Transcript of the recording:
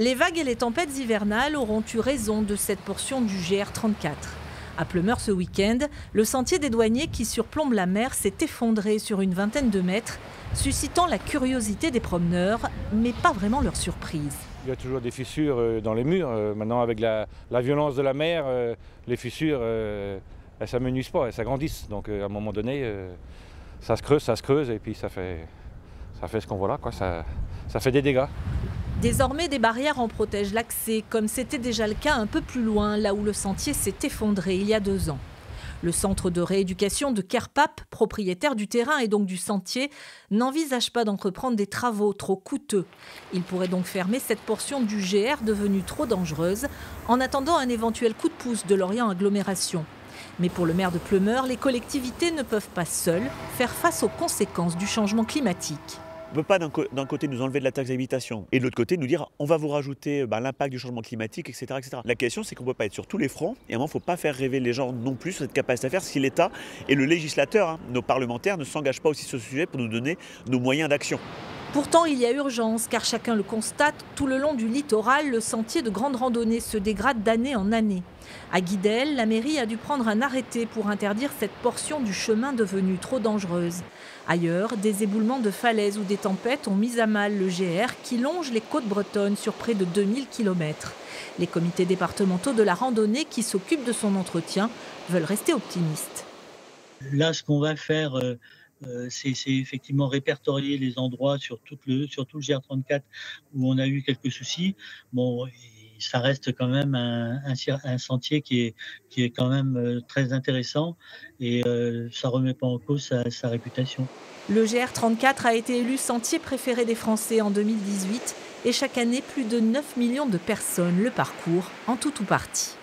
Les vagues et les tempêtes hivernales auront eu raison de cette portion du GR34. À Pleumeur ce week-end, le sentier des douaniers qui surplombe la mer s'est effondré sur une vingtaine de mètres, suscitant la curiosité des promeneurs, mais pas vraiment leur surprise. Il y a toujours des fissures dans les murs. Maintenant, avec la violence de la mer, les fissures, elles ne s'amenuisent pas, elles s'agrandissent. Donc à un moment donné, ça se creuse et puis ça fait ce qu'on voit là, quoi. Ça fait des dégâts. Désormais, des barrières en protègent l'accès, comme c'était déjà le cas un peu plus loin, là où le sentier s'est effondré il y a 2 ans. Le centre de rééducation de Kerpape, propriétaire du terrain et donc du sentier, n'envisage pas d'entreprendre des travaux trop coûteux. Il pourrait donc fermer cette portion du GR devenue trop dangereuse, en attendant un éventuel coup de pouce de l'Orient Agglomération. Mais pour le maire de Pleumeur, les collectivités ne peuvent pas seules faire face aux conséquences du changement climatique. On ne peut pas d'un côté nous enlever de la taxe d'habitation et de l'autre côté nous dire on va vous rajouter l'impact du changement climatique, etc., etc. La question c'est qu'on ne peut pas être sur tous les fronts et à un moment il ne faut pas faire rêver les gens non plus sur cette capacité à faire si l'État et le législateur, nos parlementaires ne s'engagent pas aussi sur ce sujet pour nous donner nos moyens d'action. Pourtant, il y a urgence, car chacun le constate, tout le long du littoral, le sentier de grande randonnée se dégrade d'année en année. À Guidel, la mairie a dû prendre un arrêté pour interdire cette portion du chemin devenue trop dangereuse. Ailleurs, des éboulements de falaises ou des tempêtes ont mis à mal le GR qui longe les côtes bretonnes sur près de 2000 km. Les comités départementaux de la randonnée qui s'occupent de son entretien veulent rester optimistes. Là, ce qu'on va faire, c'est effectivement répertorier les endroits sur tout le GR34 où on a eu quelques soucis. Bon, ça reste quand même un sentier qui est quand même très intéressant et ça ne remet pas en cause sa réputation. Le GR34 a été élu sentier préféré des Français en 2018 et chaque année, plus de 9 millions de personnes le parcourent en tout ou partie.